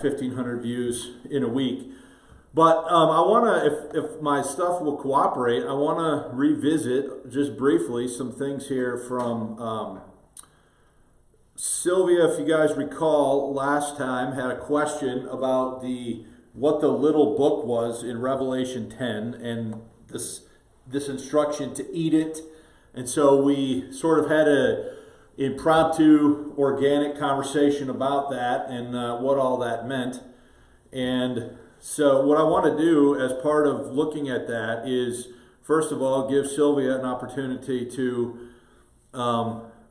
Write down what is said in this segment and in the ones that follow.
1,500 views in a week. But I want to, if my stuff will cooperate, I want to revisit just briefly some things here from Sylvia. If you guys recall, last time had a question about what the little book was in Revelation 10 and this instruction to eat it. And so we sort of had a impromptu, organic conversation about that and what all that meant. And so what I want to do as part of looking at that is, first of all, give Sylvia an opportunity to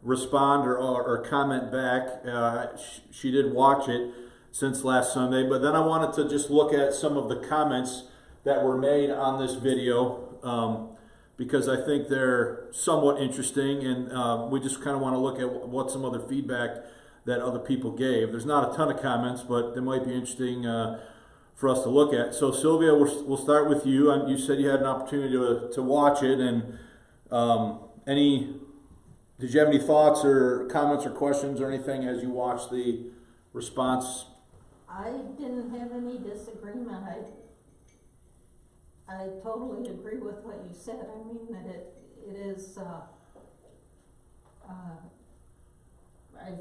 respond or comment back. She did watch it since last Sunday, but then I wanted to just look at some of the comments that were made on this video because I think they're somewhat interesting, and we just kind of want to look at what some other feedback that other people gave. There's not a ton of comments, but they might be interesting for us to look at. So Sylvia, we'll start with you. You said you had an opportunity to watch it, and did you have any thoughts or comments or questions or anything as you watched the response? I didn't have any disagreement. I totally agree with what you said. I mean that it is, I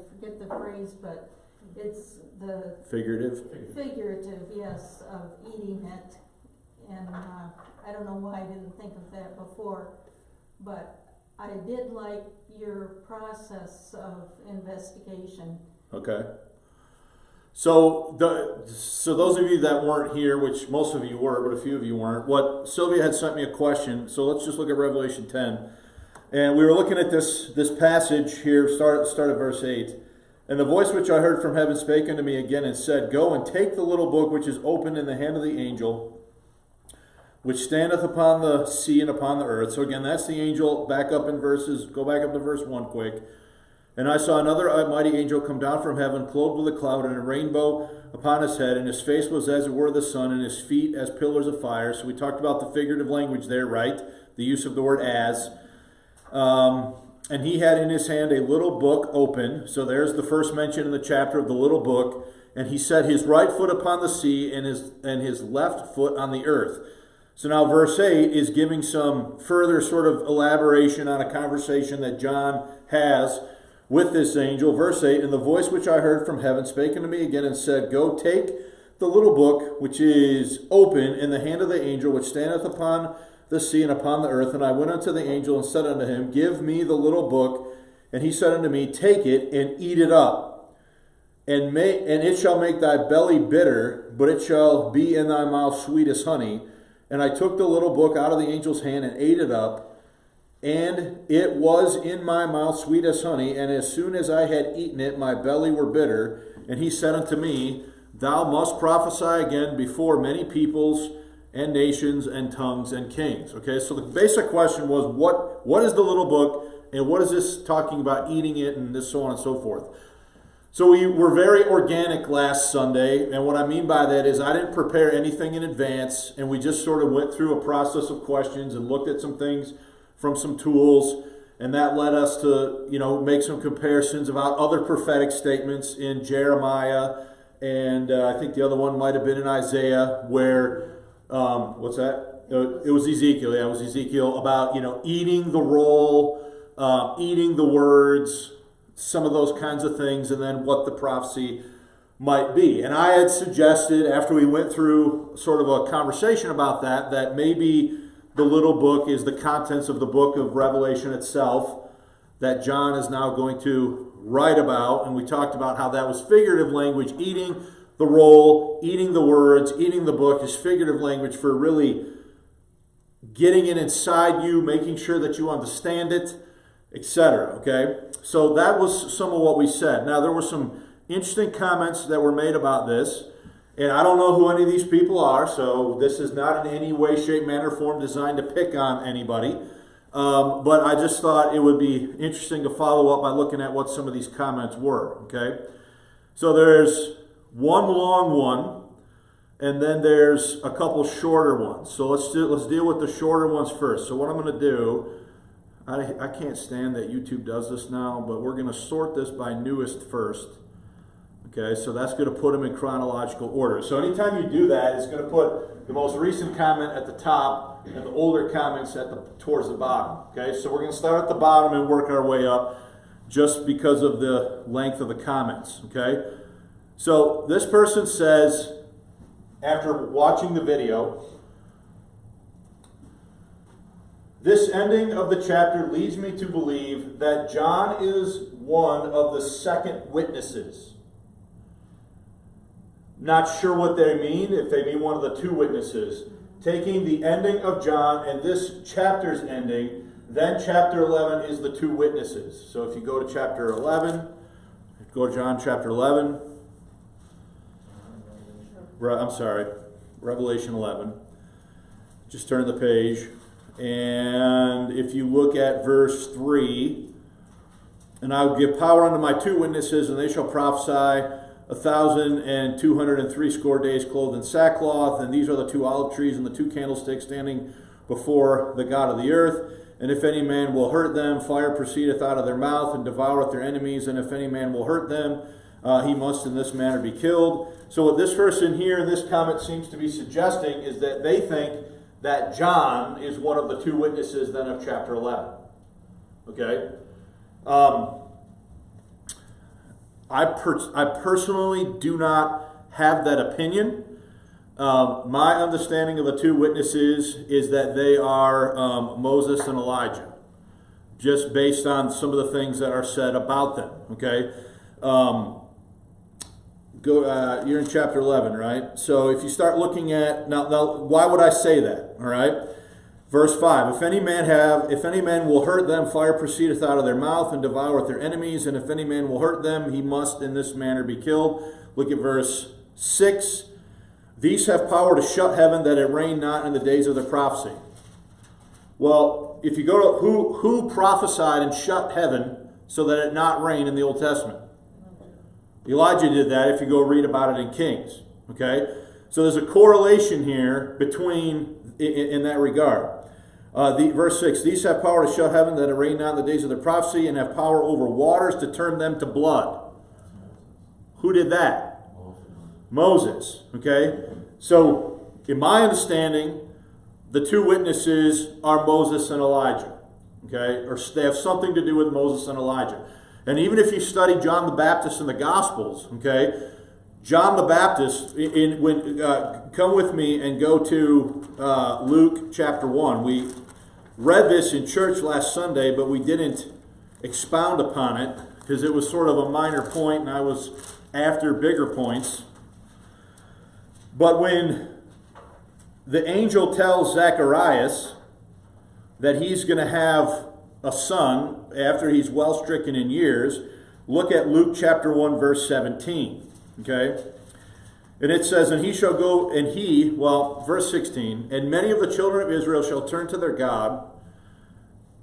forget the phrase, but it's the figurative, yes, of eating it. And I don't know why I didn't think of that before, but I did like your process of investigation. Okay. So those of you that weren't here, which most of you were, but a few of you weren't, Sylvia had sent me a question. So let's just look at Revelation 10. And we were looking at this passage here, start at verse 8. And the voice which I heard from heaven spake unto me again and said, Go and take the little book which is opened in the hand of the angel, which standeth upon the sea and upon the earth. So again, that's the angel. Go back up to verse 1 quick. And I saw another mighty angel come down from heaven, clothed with a cloud and a rainbow upon his head, and his face was as it were the sun, and his feet as pillars of fire. So we talked about the figurative language there, right? The use of the word as. And he had in his hand a little book open. So there's the first mention in the chapter of the little book. And he set his right foot upon the sea and his left foot on the earth. So now verse 8 is giving some further sort of elaboration on a conversation that John has with this angel. Verse 8, And the voice which I heard from heaven spake unto me again and said, Go take the little book which is open in the hand of the angel which standeth upon the sea and upon the earth. And I went unto the angel and said unto him, Give me the little book. And he said unto me, Take it and eat it up. And it shall make thy belly bitter, but it shall be in thy mouth sweet as honey. And I took the little book out of the angel's hand and ate it up. And it was in my mouth sweet as honey. And as soon as I had eaten it, my belly were bitter. And he said unto me, Thou must prophesy again before many peoples and nations and tongues and kings. Okay, so the basic question was, what is the little book, and what is this talking about eating it, and this so on and so forth. So we were very organic last Sunday, and what I mean by that is I didn't prepare anything in advance, and we just sort of went through a process of questions and looked at some things from some tools, and that led us to, make some comparisons about other prophetic statements in Jeremiah, and I think the other one might have been in Isaiah, where what's that? It was Ezekiel. Yeah, it was Ezekiel about, eating the roll, eating the words, some of those kinds of things, and then what the prophecy might be. And I had suggested, after we went through sort of a conversation about that maybe the little book is the contents of the book of Revelation itself that John is now going to write about. And we talked about how that was figurative language. Eating the roll, eating the words, eating the book is figurative language for really getting it inside you, making sure that you understand it, etc. Okay? So that was some of what we said. Now, there were some interesting comments that were made about this, and I don't know who any of these people are, so this is not in any way, shape, manner, form designed to pick on anybody. But I just thought it would be interesting to follow up by looking at what some of these comments were. Okay? So there's one long one, and then there's a couple shorter ones. So let's deal with the shorter ones first. So what I'm going to do, I can't stand that YouTube does this now, but we're going to sort this by newest first. Okay, so that's going to put them in chronological order. So anytime you do that, it's going to put the most recent comment at the top and the older comments towards the bottom. Okay, so we're going to start at the bottom and work our way up just because of the length of the comments. Okay, so this person says, after watching the video, this ending of the chapter leads me to believe that John is one of the second witnesses. Not sure what they mean, if they mean one of the two witnesses. Taking the ending of John and this chapter's ending, then chapter 11 is the two witnesses. So if you go to chapter 11, go to John chapter 11. I'm sorry, Revelation 11. Just turn the page. And if you look at verse 3, and I will give power unto my two witnesses, and they shall prophesy 1,260 days clothed in sackcloth, and these are the two olive trees and the two candlesticks standing before the God of the earth. And if any man will hurt them, fire proceedeth out of their mouth and devoureth their enemies. And if any man will hurt them, he must in this manner be killed. So what this person here in this comment seems to be suggesting is that they think that John is one of the two witnesses then of chapter 11. Okay? I personally do not have that opinion. My understanding of the two witnesses is that they are Moses and Elijah, just based on some of the things that are said about them. Okay, you're in chapter 11, right? So if you start looking at now, why would I say that? All right. Verse 5, if any man will hurt them, fire proceedeth out of their mouth and devoureth their enemies, and if any man will hurt them, he must in this manner be killed. Look at verse 6. These have power to shut heaven, that it rain not in the days of their prophecy. Well, if you go to who prophesied and shut heaven so that it not rain in the Old Testament? Elijah did that if you go read about it in Kings. Okay? So there's a correlation here in that regard. Verse 6, these have power to shut heaven, that it rain not in the days of their prophecy, and have power over waters to turn them to blood. Who did that? Moses. Okay? So, in my understanding, the two witnesses are Moses and Elijah. Okay? Or they have something to do with Moses and Elijah. And even if you study John the Baptist in the Gospels, okay, John the Baptist, come with me and go to Luke chapter 1. We read this in church last Sunday, but we didn't expound upon it because it was sort of a minor point and I was after bigger points. But when the angel tells Zacharias that he's going to have a son after he's well stricken in years, look at Luke chapter 1 verse 17. Okay? And it says, and he shall go, verse 16, and many of the children of Israel shall turn to their God.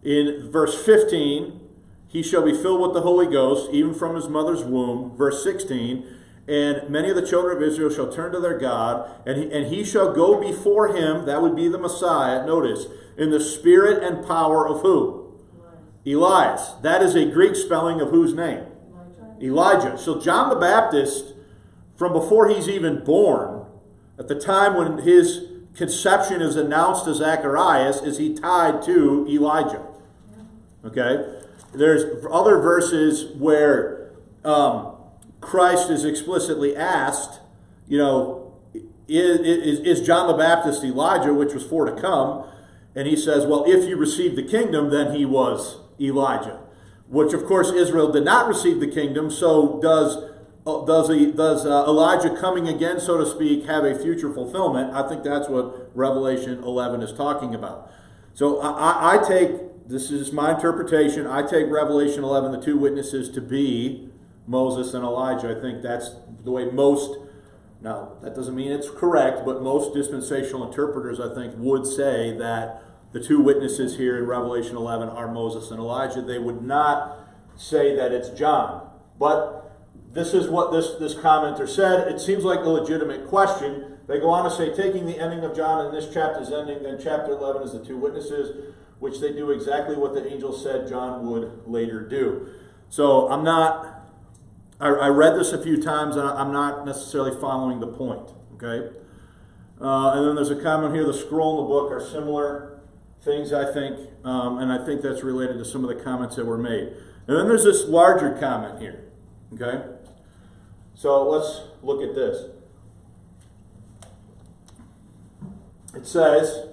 In verse 15, he shall be filled with the Holy Ghost, even from his mother's womb. Verse 16, and many of the children of Israel shall turn to their God, and he shall go before him, that would be the Messiah, notice, in the spirit and power of who? Elias. That is a Greek spelling of whose name? Elijah. So John the Baptist, from before he's even born, at the time when his conception is announced to Zacharias, is he tied to Elijah. Okay? There's other verses where Christ is explicitly asked, is John the Baptist Elijah, which was for to come? And he says, well, if you receive the kingdom, then he was Elijah. Which, of course, Israel did not receive the kingdom, so does Elijah coming again, so to speak, have a future fulfillment? I think that's what Revelation 11 is talking about. So I take, this is my interpretation, I take Revelation 11, the two witnesses, to be Moses and Elijah. I think that's the way most, now that doesn't mean it's correct, but most dispensational interpreters, I think, would say that the two witnesses here in Revelation 11 are Moses and Elijah. They would not say that it's John. But this is what this commenter said. It seems like a legitimate question. They go on to say, taking the ending of John and this chapter's ending, then chapter 11 is the two witnesses, which they do exactly what the angel said John would later do. So I'm not I read this a few times, and I'm not necessarily following the point, okay? And then there's a comment here, the scroll and the book are similar things, I think, and I think that's related to some of the comments that were made. And then there's this larger comment here, okay? So let's look at this. It says,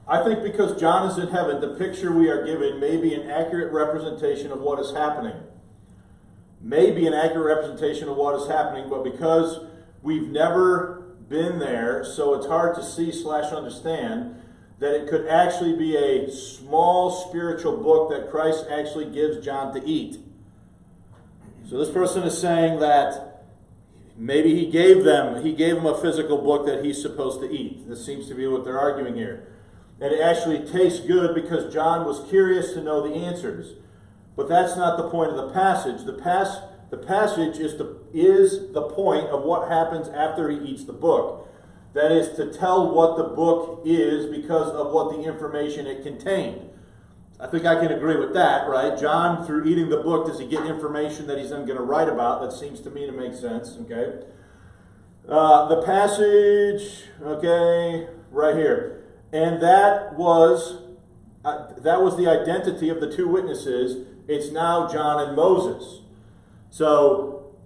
I think because John is in heaven, the picture we are given may be an accurate representation of what is happening. May be an accurate representation of what is happening, but because we've never been there, so it's hard to see / understand that it could actually be a small spiritual book that Christ actually gives John to eat. So this person is saying that maybe he gave them a physical book that he's supposed to eat. This seems to be what they're arguing here. And it actually tastes good because John was curious to know the answers. But that's not the point of the passage. The passage is the point of what happens after he eats the book. That is to tell what the book is because of what the information it contained. I think I can agree with that, right? John, through eating the book, does he get information that he's then going to write about? That seems to me to make sense, okay? The passage, okay, right here. And that was the identity of the two witnesses. It's now John and Moses. So,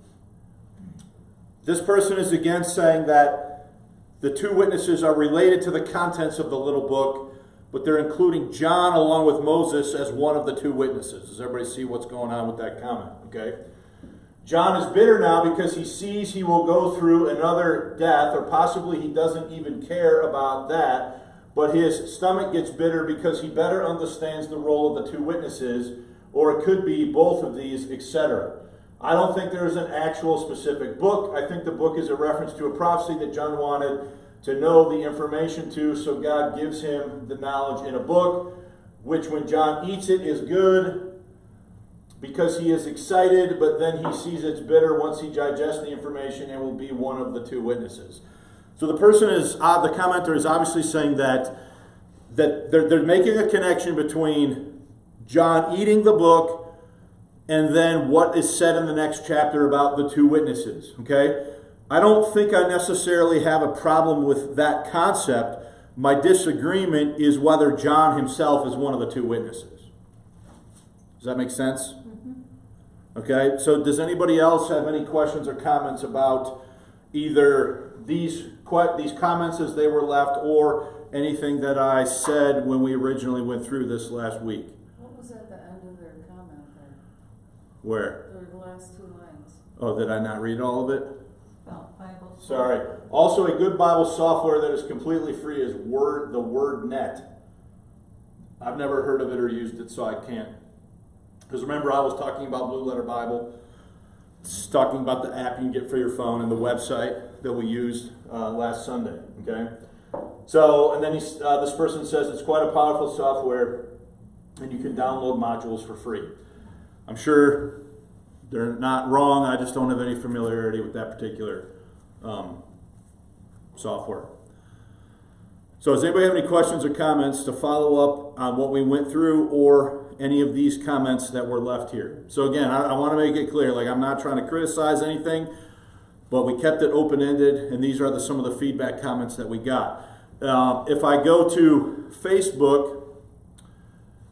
this person is again saying that the two witnesses are related to the contents of the little book, but they're including John along with Moses as one of the two witnesses. Does everybody see what's going on with that comment? Okay. John is bitter now because he sees he will go through another death, or possibly he doesn't even care about that, but his stomach gets bitter because he better understands the role of the two witnesses, or it could be both of these, etc. I don't think there is an actual specific book. I think the book is a reference to a prophecy that John wanted to know the information to, so God gives him the knowledge in a book, which when John eats it is good because he is excited, but then he sees it's bitter once he digests the information and will be one of the two witnesses. So the commenter is obviously saying that they're making a connection between John eating the book and then what is said in the next chapter about the two witnesses, okay? I don't think I necessarily have a problem with that concept. My disagreement is whether John himself is one of the two witnesses. Does that make sense? Mm-hmm. Okay, so does anybody else have any questions or comments about either these comments as they were left or anything that I said when we originally went through this last week? What was at the end of their comment there? Where? The last 2 lines. Oh, did I not read all of it? About Bible. Sorry. Also, a good Bible software that is completely free is the WordNet. I've never heard of it or used it, so I can't. Because remember, I was talking about Blue Letter Bible, talking about the app you can get for your phone and the website that we used last Sunday. Okay. So, and then this person says it's quite a powerful software, and you can download modules for free. I'm sure they're not wrong. I just don't have any familiarity with that particular software. So does anybody have any questions or comments to follow up on what we went through or any of these comments that were left here? So again, I want to make it clear, like I'm not trying to criticize anything, but we kept it open-ended, and these are some of the feedback comments that we got. If I go to Facebook,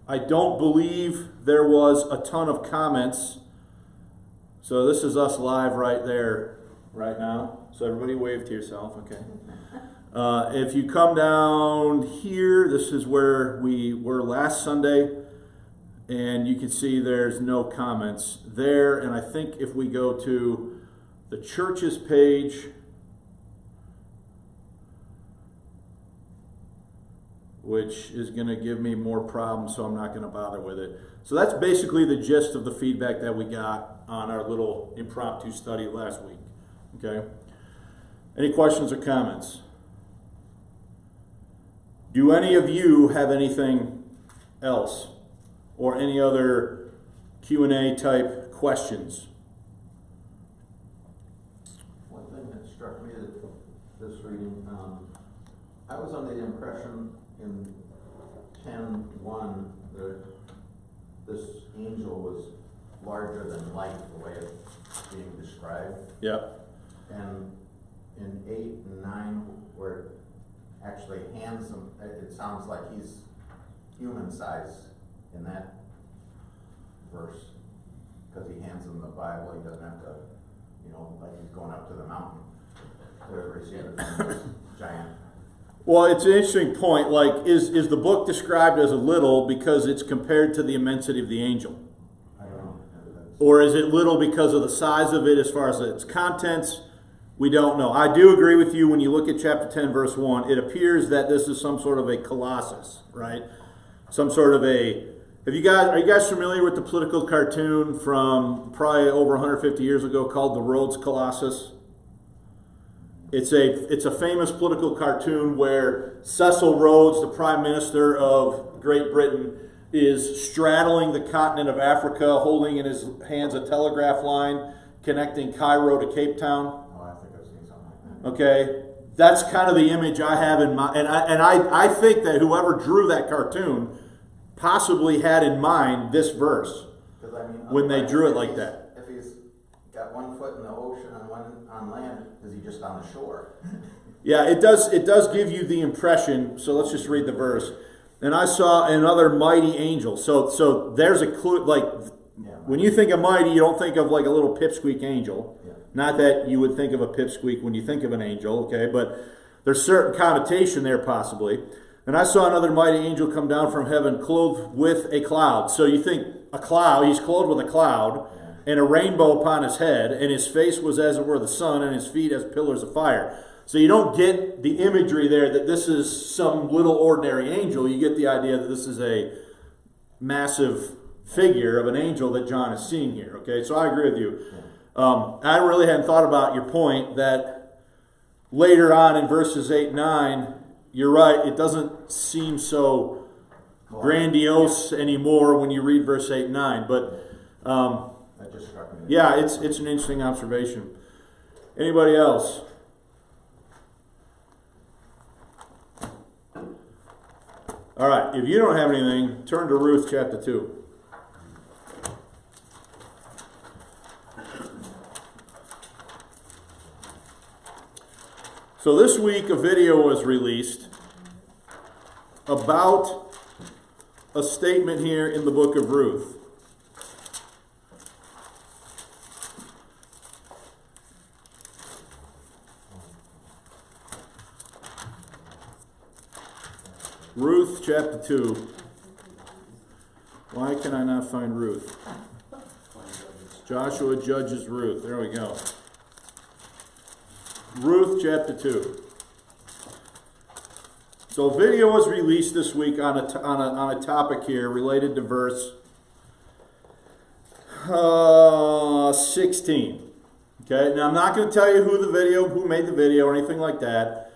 I don't believe there was a ton of comments. So this is us live right there, right now. So everybody wave to yourself, okay. If you come down here, this is where we were last Sunday, and you can see there's no comments there. And I think if we go to the church's page, which is going to give me more problems, so I'm not going to bother with it. So that's basically the gist of the feedback that we got on our little impromptu study last week. Okay? Any questions or comments? Do any of you have anything else or any other Q&A type questions? One thing that struck me at this reading, I was under the impression in 10:1 that this angel was larger than life, the way it's being described. Yeah. And in 8 and 9, where it actually hands him, it sounds like he's human size in that verse. Because he hands him the Bible, he doesn't have to, like he's going up to the mountain to receive it from this giant. Well, it's an interesting point. Like, is the book described as a little because it's compared to the immensity of the angel? I don't know. Or is it little because of the size of it as far as its contents? We don't know. I do agree with you when you look at chapter 10, verse 1. It appears that this is some sort of a colossus, right? Some sort of a... are you guys familiar with the political cartoon from probably over 150 years ago called The Rhodes Colossus? It's a famous political cartoon where Cecil Rhodes, the Prime Minister of Great Britain, is straddling the continent of Africa, holding in his hands a telegraph line connecting Cairo to Cape Town. Oh, I think I've seen something like that. Okay, that's kind of the image I have in mind, and I think that whoever drew that cartoon possibly had in mind this verse when they drew it like that. If he's got one foot in the ocean and one on land, is he just on the shore? Yeah, it does give you the impression. So let's just read the verse. And I saw another mighty angel. So there's a clue. Like, when you think of mighty, you don't think of like a little pipsqueak angel. Yeah. Not that you would think of a pipsqueak when you think of an angel, okay? But there's certain connotation there possibly. And I saw another mighty angel come down from heaven, clothed with a cloud. So you think a cloud, he's clothed with a cloud, and a rainbow upon his head, and his face was as it were the sun, and his feet as pillars of fire. So you don't get the imagery there that this is some little ordinary angel. You get the idea that this is a massive figure of an angel that John is seeing here. Okay, so I agree with you. I really hadn't thought about your point that later on in verses 8 and 9, you're right, it doesn't seem so grandiose anymore when you read verse 8 and 9. But That just struck me. yeah, it's an interesting observation. Anybody else? All right, if you don't have anything, turn to Ruth chapter 2. So this week a video was released about a statement here in the book of Ruth. Ruth chapter 2. Why can I not find Ruth? Joshua judges Ruth. There we go. Ruth chapter 2. So a video was released this week on a topic here related to verse 16. Okay, now I'm not going to tell you who made the video or anything like that.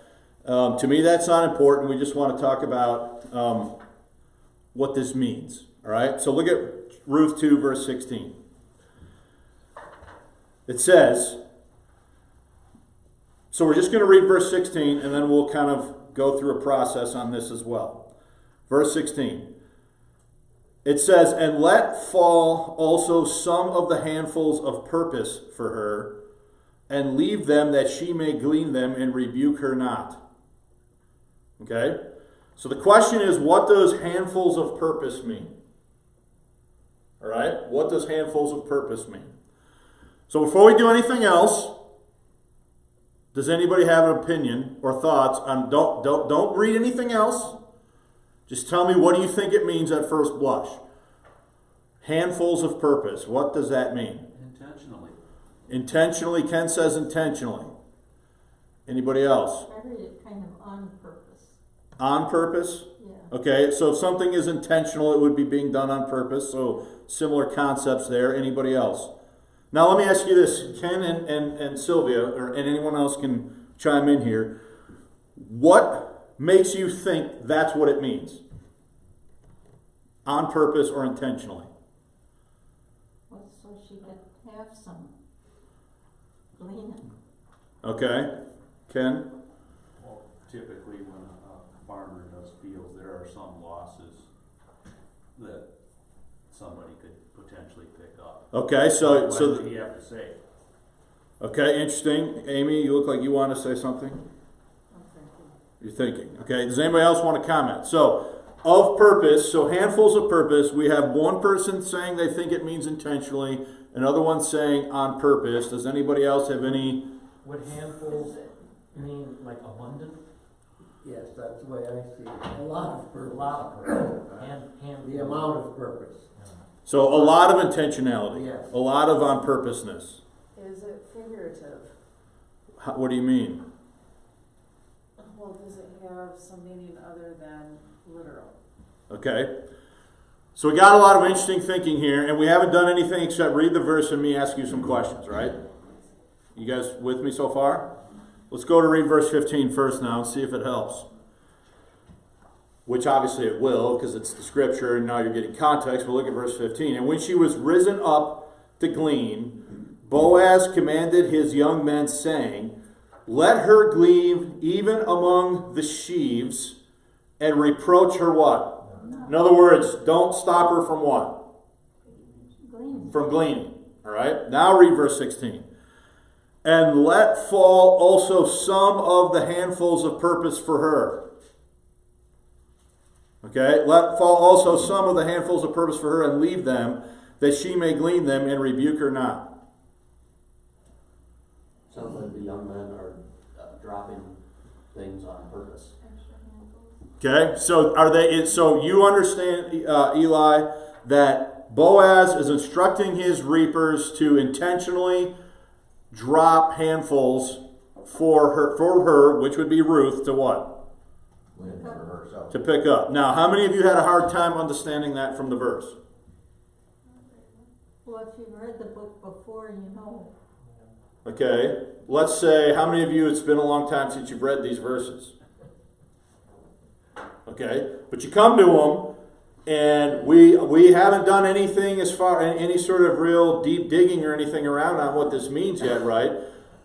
To me, that's not important. We just want to talk about what this means. All right, so look at Ruth 2, verse 16. It says, so we're just going to read verse 16, and then we'll kind of go through a process on this as well. Verse 16. It says, and let fall also some of the handfuls of purpose for her, and leave them that she may glean them, and rebuke her not. Okay? So the question is, what does handfuls of purpose mean? All right? What does handfuls of purpose mean? So before we do anything else, does anybody have an opinion or thoughts on, don't read anything else. Just tell me, what do you think it means at first blush? Handfuls of purpose. What does that mean? Intentionally. Intentionally. Ken says intentionally. Anybody else? I read it kind of on purpose. On purpose? Yeah. Okay, so if something is intentional, it would be being done on purpose. So similar concepts there. Anybody else? Now let me ask you this. Ken and Sylvia, and anyone else can chime in here. What makes you think that's what it means? On purpose or intentionally? Well, so she could have some gleaning. Okay. Ken? Well, typically when a farmer does fields, there are some losses that somebody could potentially pick up. Okay, so What did he have to say? okay, interesting. Amy, you look like you want to say something. I'm thinking. You're thinking. Okay, does anybody else want to comment? So, of purpose, so handfuls of purpose, we have one person saying they think it means intentionally, another one saying on purpose. Does anybody else have any? Would handfuls mean like abundant? Yes, that's the way I see it. A lot of purpose. A lot of purpose. The amount of purpose. So, a lot of intentionality. Yes. A lot of on purposeness. Is it figurative? What do you mean? Well, does it have some meaning other than literal? Okay. So we got a lot of interesting thinking here, and we haven't done anything except read the verse and me ask you some questions, right? You guys with me so far? Let's go to read verse 15 first now and see if it helps. Which obviously it will, because it's the scripture and now you're getting context. But look at verse 15. And when she was risen up to glean, Boaz commanded his young men, saying, let her glean even among the sheaves, and reproach her what? In other words, don't stop her from what? Glean. From gleaning. All right? Now read verse 16. And let fall also some of the handfuls of purpose for her. Okay? Let fall also some of the handfuls of purpose for her, and leave them, that she may glean them, and rebuke her not. Sounds like the young men are dropping things on purpose. Okay, so are they? So you understand, Eli, that Boaz is instructing his reapers to intentionally drop handfuls for her, which would be Ruth, to what? Win for herself. To pick up. Now, how many of you had a hard time understanding that from the verse? Well, if you've read the book before, you know. Okay, let's say, how many of you, it's been a long time since you've read these verses? Okay, but you come to them, and we haven't done anything as far, any sort of real deep digging or anything around on what this means yet, right?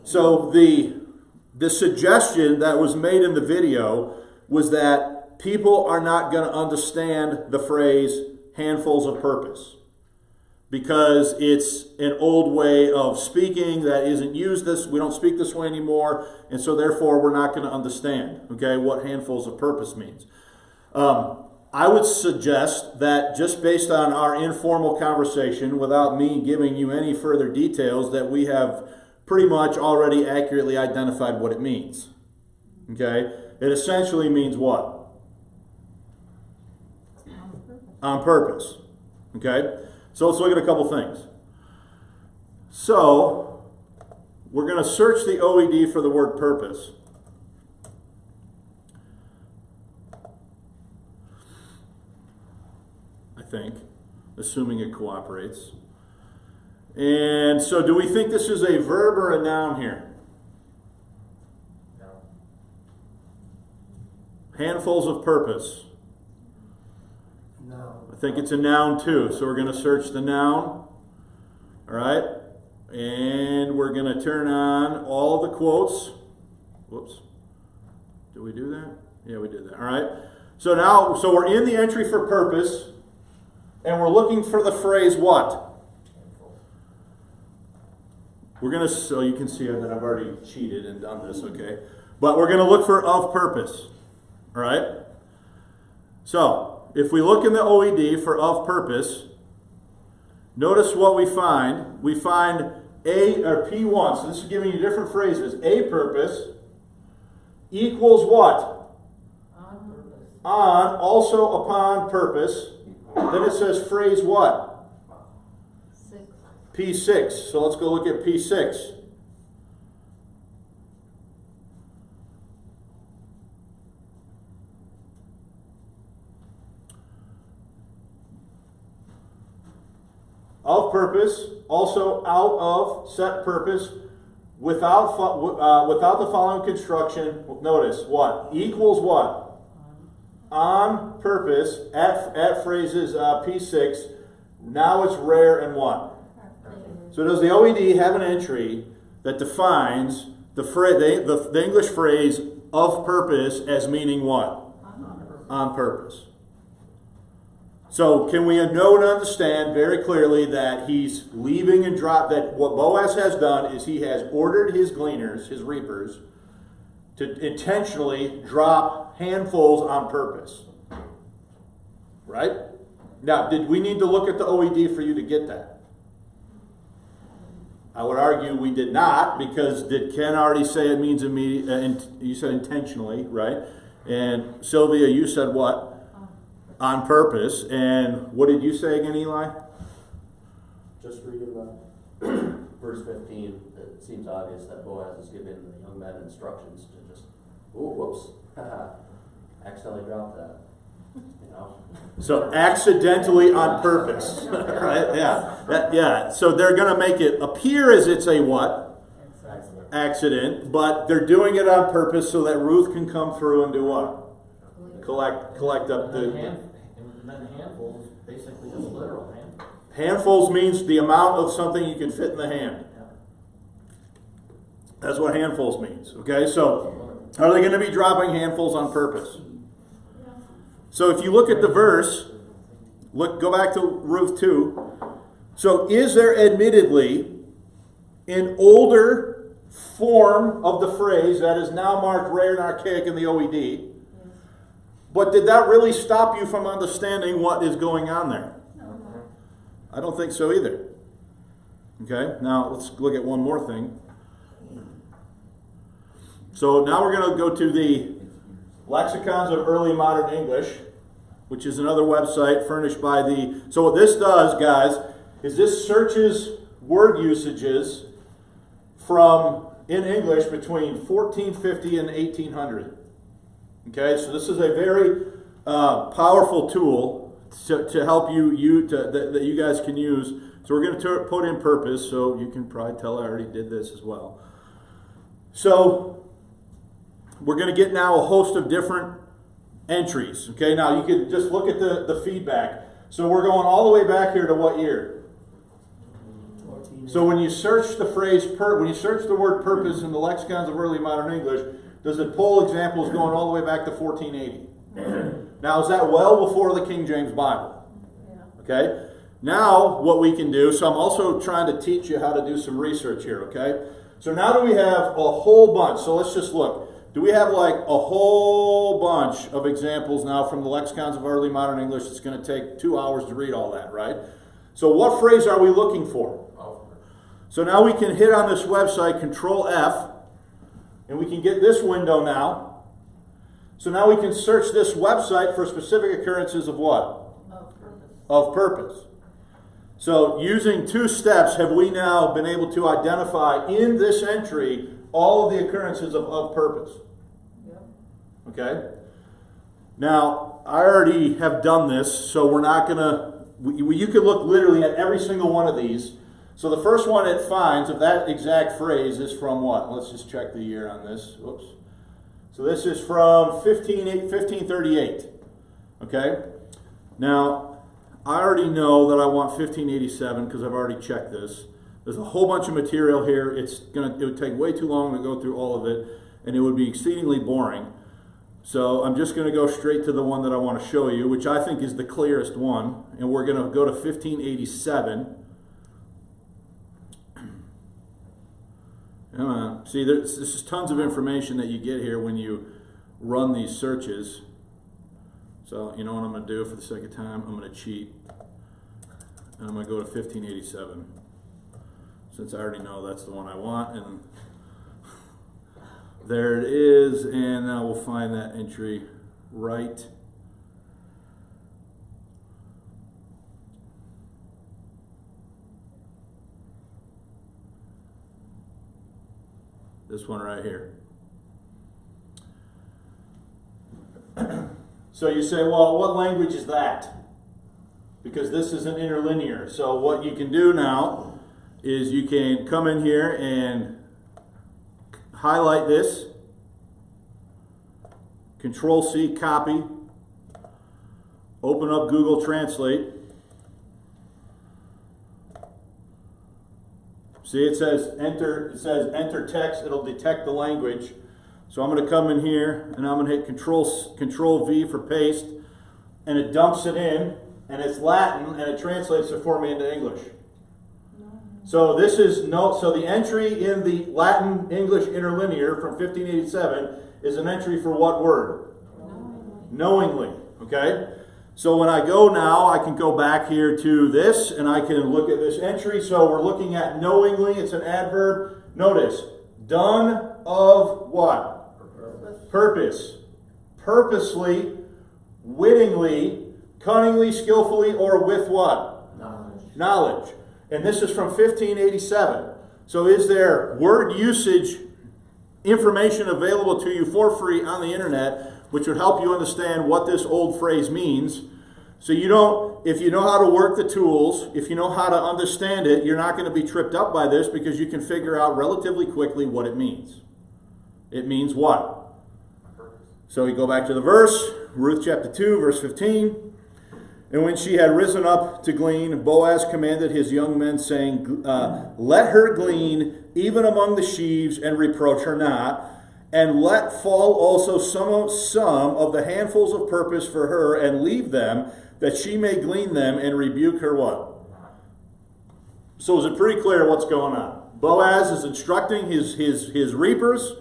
So the suggestion that was made in the video was that people are not going to understand the phrase handfuls of purpose, because it's an old way of speaking that isn't used we don't speak this way anymore, and so therefore we're not going to understand, okay, what handfuls of purpose means. I would suggest that just based on our informal conversation, without me giving you any further details, that we have pretty much already accurately identified what it means. Okay? It essentially means what? On purpose. Okay? So let's look at a couple things. So, we're going to search the OED for the word purpose. I think, assuming it cooperates. And so do we think this is a verb or a noun here? No. Handfuls of purpose. No. I think it's a noun too. So we're going to search the noun. All right. And we're going to turn on all the quotes. Whoops. Did we do that? Yeah, we did that. All right. So now, so we're in the entry for purpose. And we're looking for the phrase what? We're going to, so you can see that I've already cheated and done this, okay? But we're going to look for of purpose. All right? So, if we look in the OED for of purpose, notice what we find. We find A, or P1, so this is giving you different phrases. A purpose equals what? On purpose. On, also upon purpose. Then it says phrase what? 6. P6. So let's go look at P6. Of purpose, also out of, set purpose, without the following construction. Notice what? Equals what? On purpose, at phrases P6, now it's rare and what? So does the OED have an entry that defines the English phrase of purpose as meaning what? On purpose. So can we know and understand very clearly that he's leaving and that what Boaz has done is he has ordered his gleaners, his reapers, to intentionally drop handfuls on purpose. Right? Now, did we need to look at the OED for you to get that? I would argue we did not, because did Ken already say it means immediate? You said intentionally, right? And Sylvia, you said what? On purpose. And what did you say again, Eli? Just reading the verse 15, it seems obvious that Boaz is giving the young men instructions to just, oh, whoops, accidentally dropped that. You know? So accidentally on purpose, right? Yeah. So they're going to make it appear as it's a what? Accident, but they're doing it on purpose so that Ruth can come through and do what? Collect up the... And then handfuls, basically just literal handfuls. Handfuls means the amount of something you can fit in the hand. That's what handfuls means. Okay, so are they going to be dropping handfuls on purpose? So if you look at the verse, go back to Ruth 2. So is there admittedly an older form of the phrase that is now marked rare and archaic in the OED? But did that really stop you from understanding what is going on there? No. I don't think so either. Okay, now let's look at one more thing. So now we're going to go to the Lexicons of Early Modern English, which is another website furnished by the... So what this does, guys, is this searches word usages from, in English, between 1450 and 1800. Okay, so this is a very powerful tool to help that you guys can use. So we're going to put in purpose, so you can probably tell I already did this as well. So we're going to get now a host of different entries. Okay, now you can just look at the feedback. So we're going all the way back here to what year? So when you search the phrase, when you search the word purpose in the Lexicons of Early Modern English, does it pull examples going all the way back to 1480? Now, is that well before the King James Bible? Yeah. Okay? Now, what we can do, so I'm also trying to teach you how to do some research here, okay? So now do we have a whole bunch? So let's just look. Do we have like a whole bunch of examples now from the Lexicons of Early Modern English? It's going to take 2 hours to read all that, right? So what phrase are we looking for? So now we can hit on this website, Control F, and we can get this window now. So now we can search this website for specific occurrences of what? Of purpose. Of purpose. So using 2 steps, have we now been able to identify in this entry all of the occurrences of purpose? Yep. Okay? Now, I already have done this, so we're not going to... You could look literally at every single one of these. So the first one it finds of that exact phrase is from what? Let's just check the year on this. Whoops. So this is from 1538. Okay? Now, I already know that I want 1587 because I've already checked this. There's a whole bunch of material here. It would take way too long to go through all of it, and it would be exceedingly boring. So I'm just going to go straight to the one that I want to show you, which I think is the clearest one, and we're going to go to 1587. See, this is tons of information that you get here when you run these searches. So, you know what I'm going to do for the sake of time? I'm going to cheat. And I'm going to go to 1587. Since I already know that's the one I want. And there it is. And now we'll find that entry right. This one right here. So you say, well, what language is that? Because this is an interlinear. So what you can do now is you can come in here and highlight this. Control C, copy. Open up Google Translate. See, it says enter text. It'll detect the language. So I'm going to come in here and I'm going to hit Control V for paste, and it dumps it in. and it's Latin, and it translates it for me into English. So this is so the entry in the Latin English interlinear from 1587 is an entry for what word? Knowingly. Okay? So when I go now, I can go back here to this, and I can look at this entry. So we're looking at knowingly. It's an adverb. Notice, done of what? Purpose. Purposely, wittingly, cunningly, skillfully, or with what? Knowledge. And this is from 1587. So is there word usage information available to you for free on the internet which would help you understand what this old phrase means? So you don't, if you know how to work the tools, if you know how to understand it, you're not going to be tripped up by this because you can figure out relatively quickly what it means. It means what? So we go back to the verse, Ruth chapter 2, verse 15. And when she had risen up to glean, Boaz commanded his young men, saying, let her glean even among the sheaves, and reproach her not. And let fall also some of the handfuls of purpose for her, and leave them, that she may glean them, and rebuke her what? So is it pretty clear what's going on? Boaz is instructing his reapers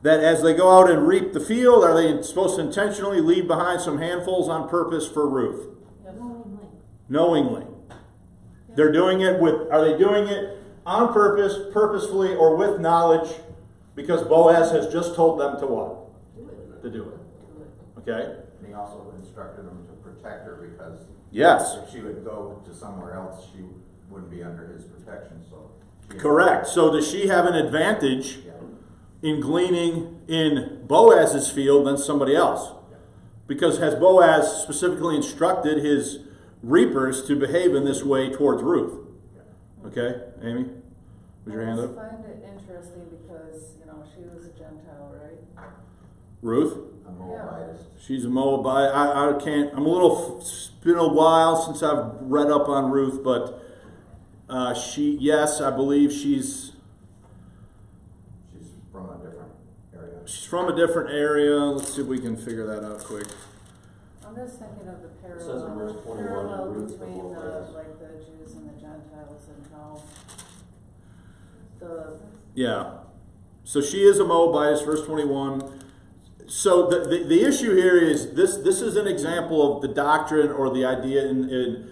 that as they go out and reap the field, are they supposed to intentionally leave behind some handfuls on purpose for Ruth? Knowingly. They're doing it with, are they doing it on purpose, purposefully, or with knowledge? Because Boaz has just told them to what? To do it. Okay? And he also instructed them to protect her because yes, if she would go to somewhere else, she wouldn't be under his protection. So correct. So does she have an advantage in gleaning in Boaz's field than somebody else? Because has Boaz specifically instructed his reapers to behave in this way towards Ruth? Okay, Amy? Was your hand up? I find it interesting because, she was a Gentile, right? Ruth? A Moabitist. She's a Moabite. I can't, it's been a while since I've read up on Ruth, but yes, I believe she's from a different area. She's from a different area. Let's see if we can figure that out quick. I'm just thinking of the It says in verse 21 parallel Ruth between before the Jews and the Gentiles and how yeah. So she is a Moabitess, verse 21. So the issue here is this is an example of the doctrine or the idea in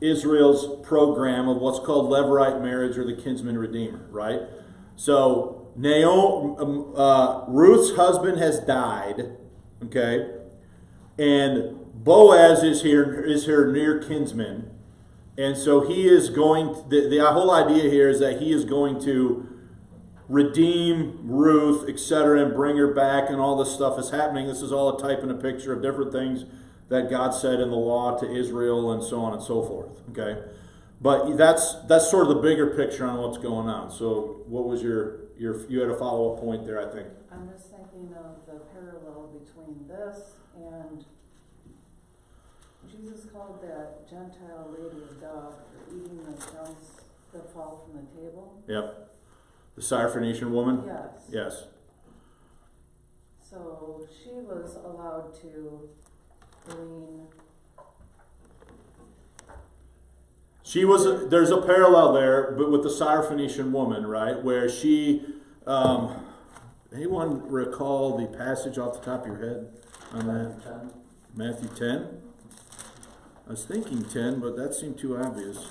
Israel's program of what's called Levirate marriage or the kinsman redeemer, right? So Ruth's husband has died, okay? And Boaz is her near kinsman. And so he is going, the whole idea here is that he is going to redeem Ruth, etc., and bring her back, and all this stuff is happening. This is all a type and a picture of different things that God said in the law to Israel and so on and so forth. Okay? But that's sort of the bigger picture on what's going on. So what was you had a follow-up point there, I think. I'm just thinking of the parallel between this and Jesus called that Gentile lady a dog for eating the crumbs that fall from the table. Yep. The Syrophoenician woman? Yes. Yes. So she was allowed to glean. There's a parallel there, but with the Syrophoenician woman, right? Where she, anyone recall the passage off the top of your head on that? Matthew 10? I was thinking 10, but that seemed too obvious.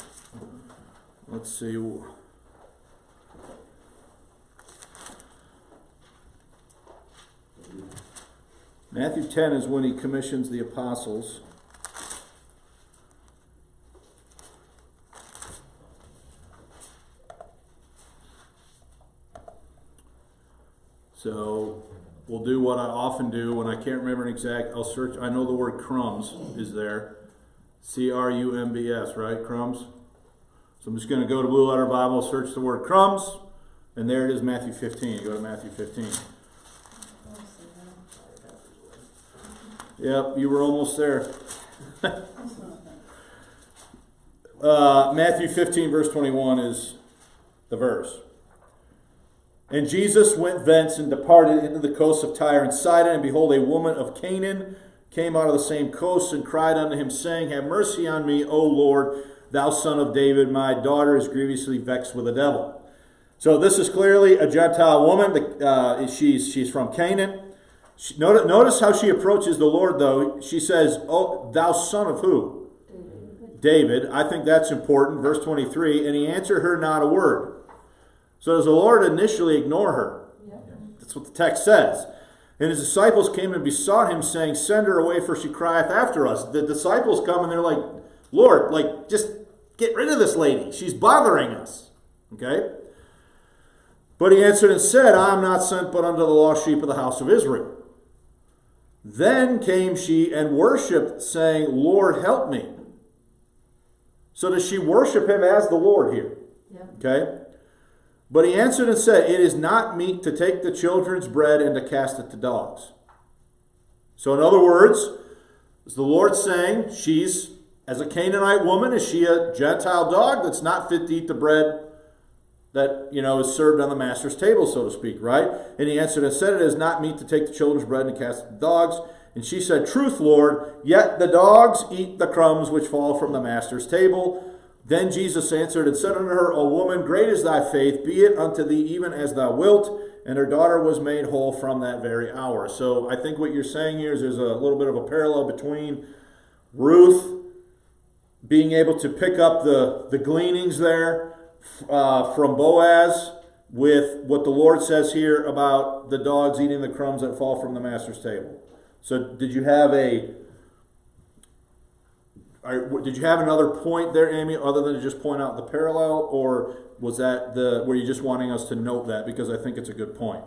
Let's see. Matthew 10 is when he commissions the apostles. So we'll do what I often do when I can't remember an exact, I'll search, I know the word crumbs is there. C-R-U-M-B-S, right? Crumbs. So I'm just going to go to Blue Letter Bible, search the word crumbs, and there it is, Matthew 15. Go to Matthew 15. Yep, you were almost there. Matthew 15, verse 21 is the verse. And Jesus went thence and departed into the coasts of Tyre and Sidon, and behold, a woman of Canaan, came out of the same coast and cried unto him, saying, Have mercy on me, O Lord, thou son of David. My daughter is grievously vexed with the devil. So this is clearly a Gentile woman. She's from Canaan. Notice how she approaches the Lord, though. She says, Oh, thou son of who? David. I think that's important. Verse 23, and he answered her not a word. So does the Lord initially ignore her? Yep. That's what the text says. And his disciples came and besought him, saying, Send her away, for she crieth after us. The disciples come and they're like, Lord, just get rid of this lady. She's bothering us. Okay? But he answered and said, I am not sent but unto the lost sheep of the house of Israel. Then came she and worshipped, saying, Lord, help me. So does she worship him as the Lord here? Yep. Okay? But he answered and said, It is not meet to take the children's bread and to cast it to dogs. So in other words, is the Lord saying she's, as a Canaanite woman, is she a Gentile dog that's not fit to eat the bread that, is served on the master's table, so to speak, right? And he answered and said, It is not meet to take the children's bread and cast it to dogs. And she said, Truth, Lord, yet the dogs eat the crumbs which fall from the master's table. Then Jesus answered and said unto her, O woman, great is thy faith, be it unto thee even as thou wilt. And her daughter was made whole from that very hour. So I think what you're saying here is there's a little bit of a parallel between Ruth being able to pick up the gleanings there from Boaz with what the Lord says here about the dogs eating the crumbs that fall from the master's table. So did you have another point there, Amy, other than to just point out the parallel, or was that were you just wanting us to note that, because I think it's a good point?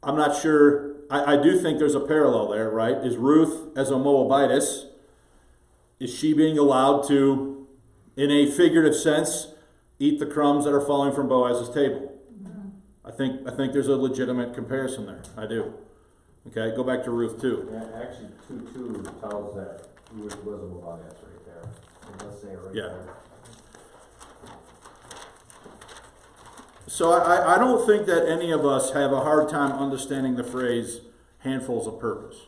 I'm not sure. I do think there's a parallel there, right? Is Ruth, as a Moabitess, is she being allowed to, in a figurative sense, eat the crumbs that are falling from Boaz's table? I think there's a legitimate comparison there. I do. Okay, go back to Ruth 2. Yeah, actually, 2:2 tells that Ruth was a Moabitess right there. It does say it right there. So I don't think that any of us have a hard time understanding the phrase handfuls of purpose.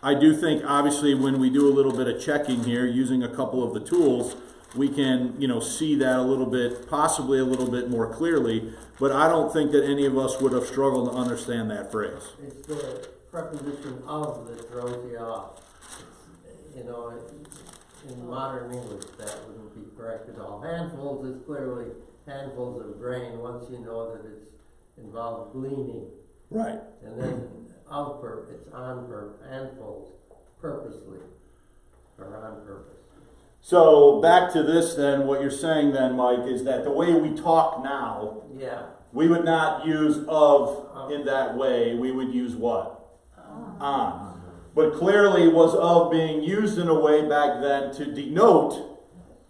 I do think, obviously, when we do a little bit of checking here, using a couple of the tools, we can, see that a little bit, possibly a little bit more clearly, but I don't think that any of us would have struggled to understand that phrase. It's the preposition of that throws you off. In modern English that wouldn't be correct at all. Handfuls is clearly handfuls of grain once you know that it's involved gleaning. Right. And then it's on handfuls, purposely, or on purpose. So back to this then, what you're saying then, Mike, is that the way we talk now, we would not use of in that way. We would use what? On. But clearly was of being used in a way back then to denote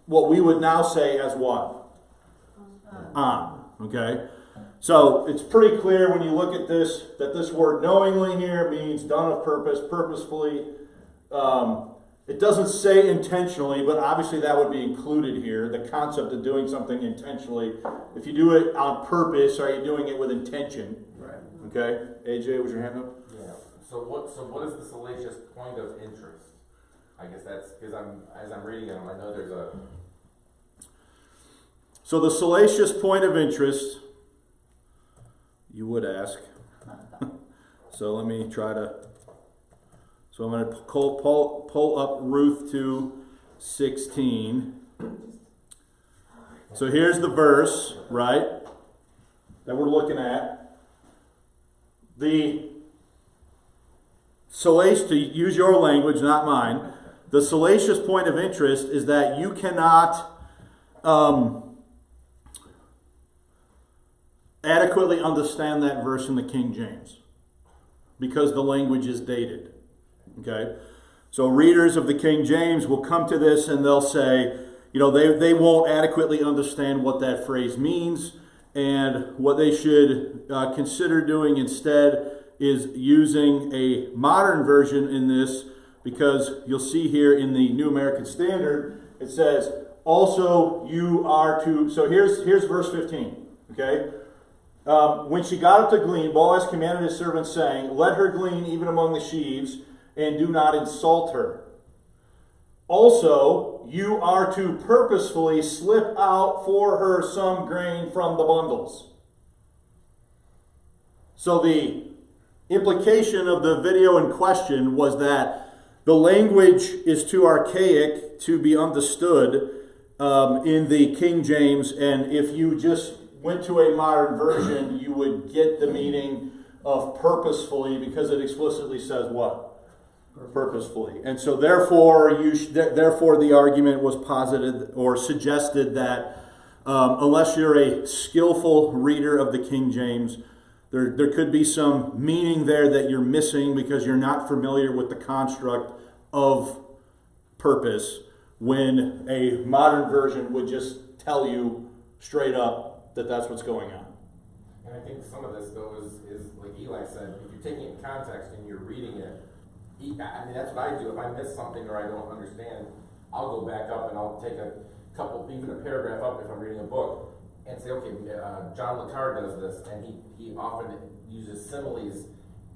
what we would now say as what? On. Okay? So it's pretty clear when you look at this that this word knowingly here means done of purpose, purposefully. It doesn't say intentionally, but obviously that would be included here, the concept of doing something intentionally. If you do it on purpose, are you doing it with intention? Right. Okay? AJ, was your hand up? Yeah. So what is the salacious point of interest? I guess that's because as I'm reading it, I know there's a. So the salacious point of interest, you would ask. So let me try to. So I'm going to pull up Ruth 2:16. So here's the verse, right, that we're looking at. The salacious, to use your language, not mine, the salacious point of interest is that you cannot adequately understand that verse in the King James because the language is dated. Okay, so readers of the King James will come to this and they'll say, they won't adequately understand what that phrase means, and what they should consider doing instead is using a modern version in this, because you'll see here in the New American Standard, it says, also you are to, so here's verse 15, okay? When she got up to glean, Boaz commanded his servants, saying, "Let her glean even among the sheaves, and do not insult her. Also, you are to purposefully slip out for her some grain from the bundles." So the implication of the video in question was that the language is too archaic to be understood in the King James, and if you just went to a modern version, you would get the meaning of purposefully, because it explicitly says what? Purposefully. And so therefore, therefore the argument was posited or suggested that unless you're a skillful reader of the King James, there could be some meaning there that you're missing because you're not familiar with the construct of purpose, when a modern version would just tell you straight up that that's what's going on. And I think some of this, though, is like Eli said, if you're taking it in context and you're reading it, I mean, that's what I do. If I miss something or I don't understand, I'll go back up and I'll take a couple, even a paragraph up if I'm reading a book, and say, okay, John Le Carre does this, and he often uses similes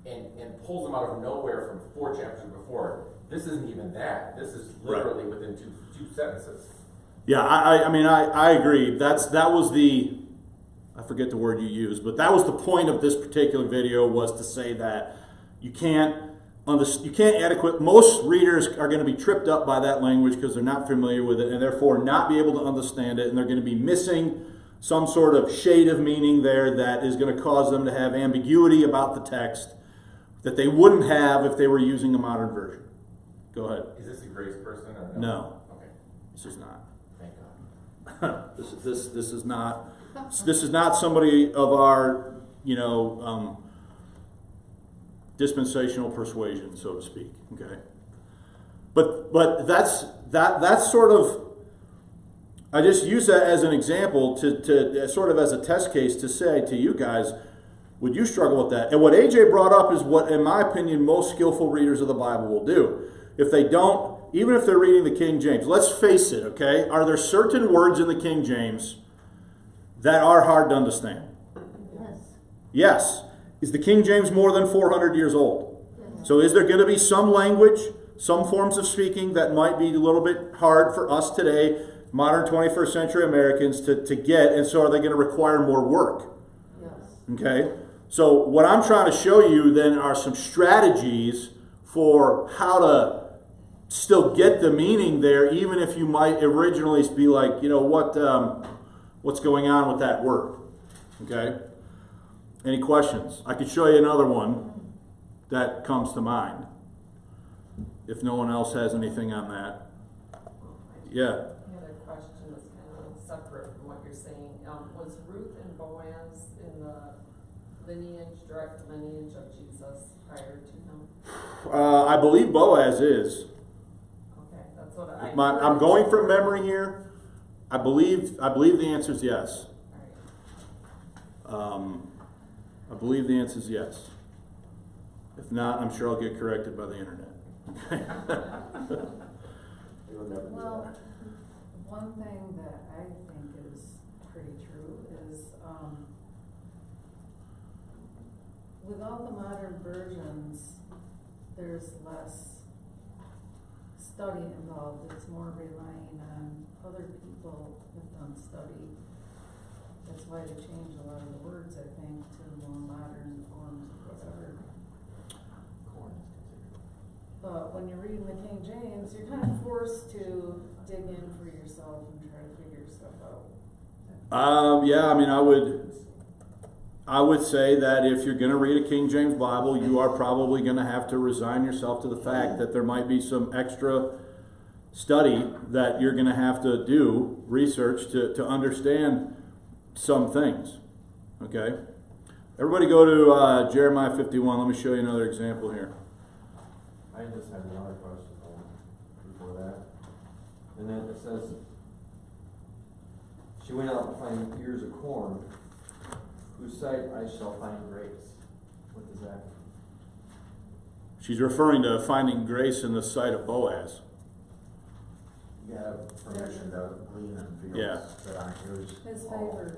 and pulls them out of nowhere from 4 chapters before. This isn't even that. This is literally within two sentences. Yeah, I agree. That was the, I forget the word you used, but that was the point of this particular video, was to say that you can't most readers are going to be tripped up by that language because they're not familiar with it, and therefore not be able to understand it, and they're going to be missing some sort of shade of meaning there that is going to cause them to have ambiguity about the text that they wouldn't have if they were using a modern version. Go ahead. Is this a grace person or no? No. Okay. This is not. Thank God. This is not. This is not somebody of our, dispensational persuasion, so to speak. Okay. But that's sort of. I just use that as an example to sort of as a test case to say to you guys, would you struggle with that? And what AJ brought up is what, in my opinion, most skillful readers of the Bible will do. If they don't, even if they're reading the King James, let's face it, okay? Are there certain words in the King James that are hard to understand? Yes. Yes. Is the King James more than 400 years old? Yes. So is there going to be some language, some forms of speaking that might be a little bit hard for us today, modern 21st century Americans, to get, and so are they going to require more work? Yes. Okay? So what I'm trying to show you then are some strategies for how to still get the meaning there, even if you might originally be like, what's going on with that word? Okay? Any questions? I could show you another one that comes to mind, if no one else has anything on that. Yeah. I had a question that's kind of separate from what you're saying. Was Ruth and Boaz in the direct lineage of Jesus prior to him? I believe Boaz is. Okay, that's what I. I'm going from memory here. I believe the answer is yes. All right. I believe the answer is yes. If not, I'm sure I'll get corrected by the internet. Well, one thing that I think is pretty true is with all the modern versions, there's less study involved. It's more relying on other people who've done study. That's why they change a lot of the words, I think, to more modern forms or whatever. But when you're reading the King James, you're kind of forced to dig in for yourself and try to figure stuff out. Yeah, I would say that if you're going to read a King James Bible, you are probably going to have to resign yourself to the fact that there might be some extra study that you're going to have to do, research, to understand some things. Okay? Everybody go to Jeremiah 51. Let me show you another example here. I just had another question before that. And then it says, she went out to find ears of corn, whose sight I shall find grace. What does that mean? She's referring to finding grace in the sight of Boaz. You have permission to glean in fields Yeah. that aren't yours. His favor.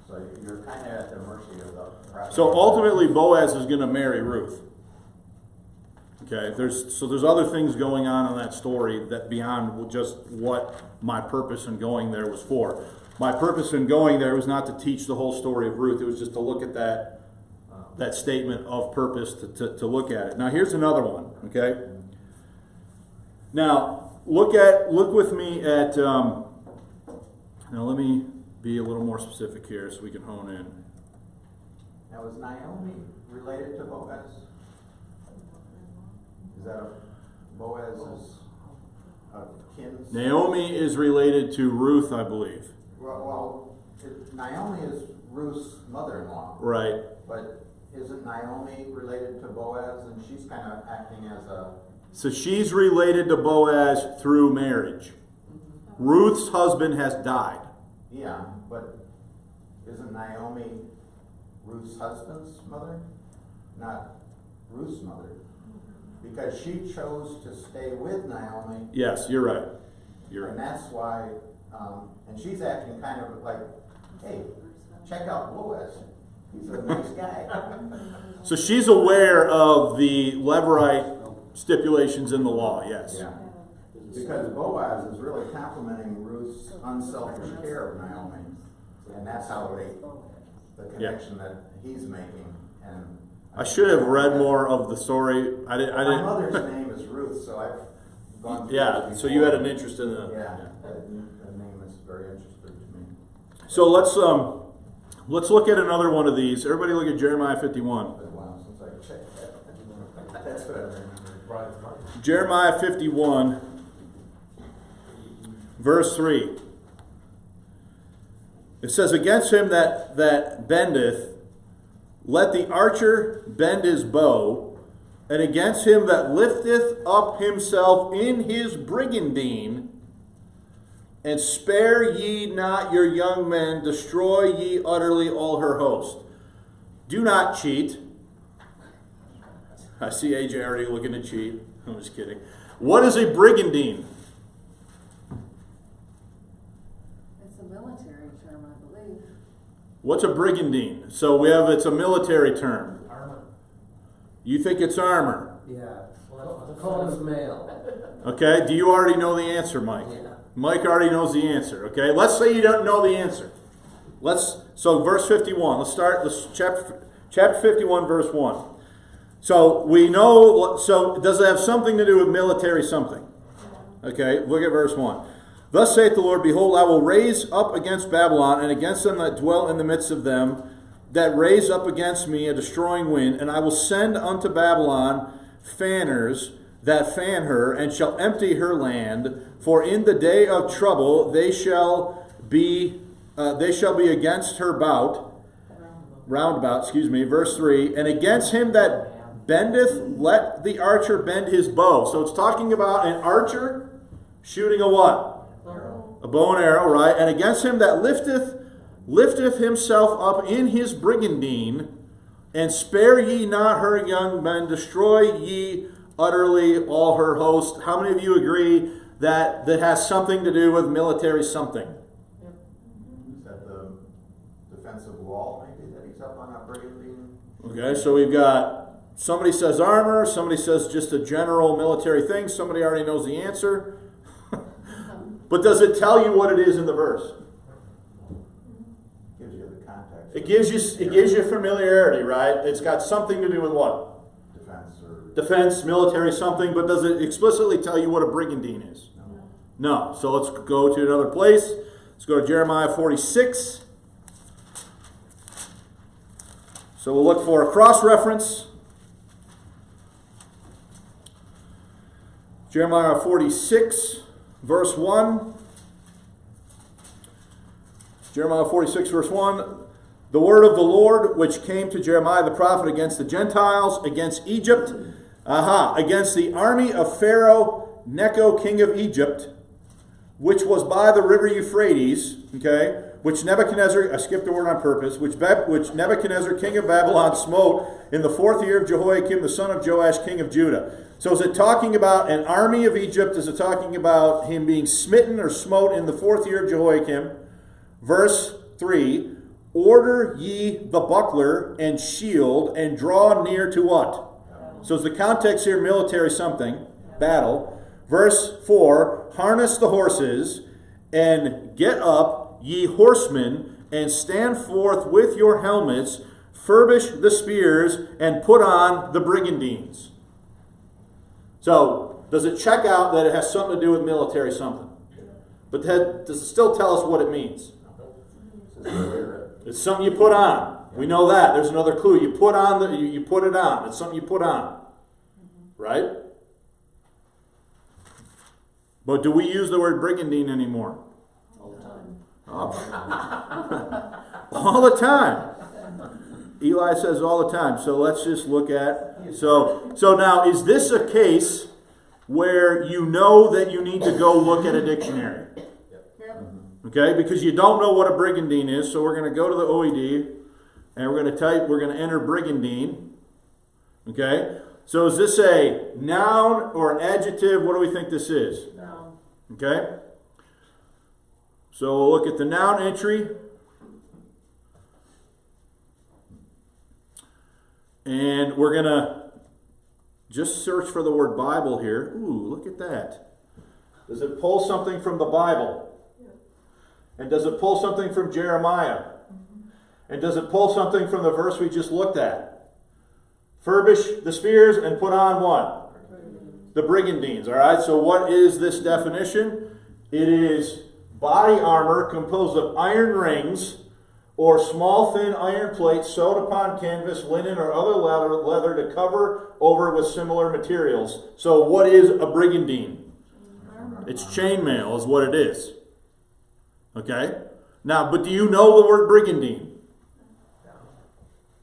So you're kind of at the mercy of the property. So ultimately, Boaz is going to marry Ruth. Okay, there's other things going on in that story that beyond just what my purpose in going there was for. My purpose in going there was not to teach the whole story of Ruth. It was just to look at that statement of purpose, to look at it. Now here's another one. Okay. Now look with me at. Now let me be a little more specific here so we can hone in. Now, is Naomi related to Boaz? Is that Boaz's kin? Naomi is related to Ruth, I believe. Well, Naomi is Ruth's mother-in-law. Right. But isn't Naomi related to Boaz, and she's kind of acting as a... So she's related to Boaz through marriage. Ruth's husband has died. Yeah, but isn't Naomi Ruth's husband's mother? Not Ruth's mother. Because she chose to stay with Naomi. Yes, you're right. You're And right. that's why, and she's acting kind of like, hey, check out Boaz. He's a nice guy. So she's aware of the Levirate stipulations in the law, yes. Yeah. Because Boaz is really complimenting Ruth's unselfish care of Naomi. And that's how the connection that he's making. And I should have read more of the story. I didn't. My mother's name is Ruth, so I've gone through Yeah, this so you had an before. interest in the. Yeah, that name is very interesting to me. So let's look at another one of these. Everybody look at Jeremiah 51. It's been a while since I checked that. That's what I remember. Jeremiah 51, verse 3. It says, against him that bendeth, let the archer bend his bow, and against him that lifteth up himself in his brigandine, and spare ye not your young men, destroy ye utterly all her host. Do not cheat. I see AJ already looking to cheat. I'm just kidding. What is a brigandine? It's a military term, I believe. What's a brigandine? So it's a military term. Armor. You think it's armor. Yeah. Call is male. Okay, do you already know the answer, Mike? Yeah. Mike already knows the answer, okay? Let's say you don't know the answer. So verse 51, let's start chapter 51, verse 1. So we know, so does it have something to do with military something? Okay, look at verse 1. Thus saith the Lord, behold, I will raise up against Babylon and against them that dwell in the midst of them, that raise up against me a destroying wind, and I will send unto Babylon fanners that fan her, and shall empty her land. For in the day of trouble they shall be against her roundabout. Verse 3. And against him that bendeth, let the archer bend his bow. So it's talking about an archer shooting a what? A bow and arrow, right? And against him that lifteth himself up in his brigandine, and spare ye not her young men, destroy ye utterly all her host. How many of you agree that has something to do with military something? Is that the defensive wall, maybe, that he's up on a brigandine? Okay, so we've got somebody says armor, somebody says just a general military thing, somebody already knows the answer. But does it tell you what it is in the verse? Gives you the context. It gives you familiarity, right? It's got something to do with what? Defense, military, something, but does it explicitly tell you what a brigandine is? No. So let's go to another place. Let's go to Jeremiah 46. So we'll look for a cross-reference. Jeremiah 46, verse 1. Jeremiah 46, verse 1. The word of the Lord which came to Jeremiah the prophet against the Gentiles, against Egypt, against the army of Pharaoh Necho, king of Egypt, which was by the river Euphrates, okay, which Nebuchadnezzar, I skipped the word on purpose, which Nebuchadnezzar, king of Babylon, smote in the 4th year of Jehoiakim, the son of Joash, king of Judah. So is it talking about an army of Egypt? Is it talking about him being smitten or smote in the 4th year of Jehoiakim? Verse 3. order ye the buckler and shield, and draw near to what? So is the context here military something, battle. Verse 4, harness the horses, and get up, ye horsemen, and stand forth with your helmets, furbish the spears, and put on the brigandines. So, does it check out that it has something to do with military something? But does it still tell us what it means? It's something you put on. We know that. There's another clue. You put on you put it on. It's something you put on. Right? But do we use the word brigandine anymore? All the time. All the time. Eli says all the time. So let's just look at. So now, is this a case where you know that you need to go look at a dictionary? Okay, because you don't know what a brigandine is, so we're going to go to the OED and we're going to enter brigandine. Okay, so is this a noun or an adjective? What do we think this is? No. Okay, so we'll look at the noun entry. And we're going to just search for the word Bible here. Ooh, look at that. Does it pull something from the Bible? And does it pull something from Jeremiah? And does it pull something from the verse we just looked at? Furbish the spears and put on what? The brigandines. All right, so what is this definition? It is body armor composed of iron rings or small thin iron plates sewed upon canvas, linen, or other leather to cover over with similar materials. So what is a brigandine? It's chainmail is what it is. Okay? Now, but do you know the word brigandine?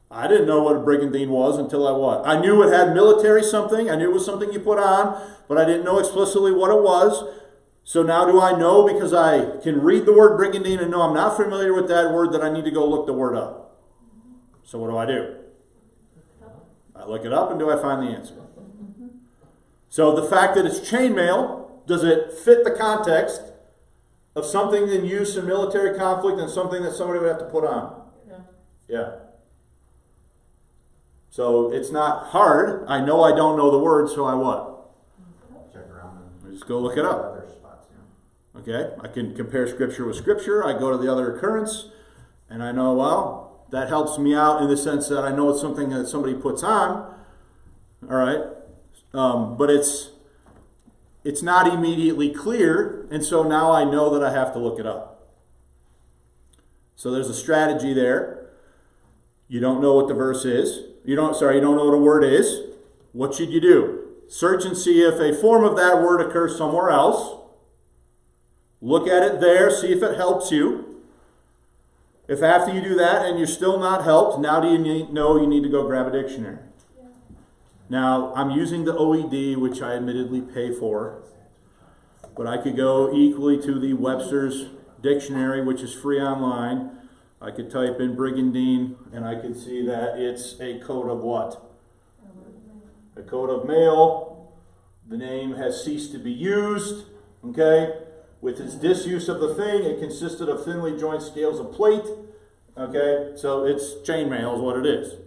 I didn't know what a brigandine was until I what? I knew it had military something. I knew it was something you put on, but I didn't know explicitly what it was. So now do I know because I can read the word brigandine and know I'm not familiar with that word that I need to go look the word up? So what do? I look it up and do I find the answer? So the fact that it's chainmail, does it fit the context of something in use in military conflict and something that somebody would have to put on? Yeah. So it's not hard. I know I don't know the word, so I what? Check around and Just go look it up. other spots, yeah. Okay? I can compare scripture with scripture. I go to the other occurrence, and I know, well, that helps me out in the sense that I know it's something that somebody puts on. All right? But it's not immediately clear, and so now I know that I have to look it up. So there's a strategy there. You don't know what the verse is. You don't know what a word is. What should you do? Search and see if a form of that word occurs somewhere else. Look at it there, see if it helps you. If after you do that and you're still not helped, now do you know you need to go grab a dictionary? Now, I'm using the OED, which I admittedly pay for, but I could go equally to the Webster's Dictionary, which is free online. I could type in brigandine, and I could see that it's a coat of what? A coat of mail. The name has ceased to be used, okay? With its disuse of the thing, it consisted of thinly jointed scales of plate, okay? So it's chainmail is what it is.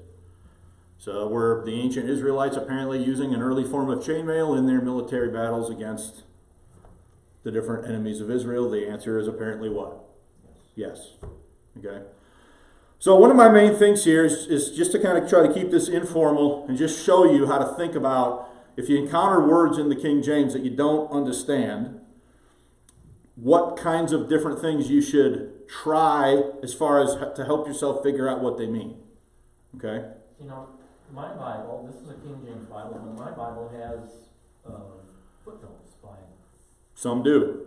So were the ancient Israelites apparently using an early form of chainmail in their military battles against the different enemies of Israel? The answer is apparently what? Yes. Okay. So one of my main things here is just to kind of try to keep this informal and just show you how to think about if you encounter words in the King James that you don't understand, what kinds of different things you should try as far as to help yourself figure out what they mean. Okay? You know, my Bible, this is a King James Bible, but my Bible has footnotes by it. Some do.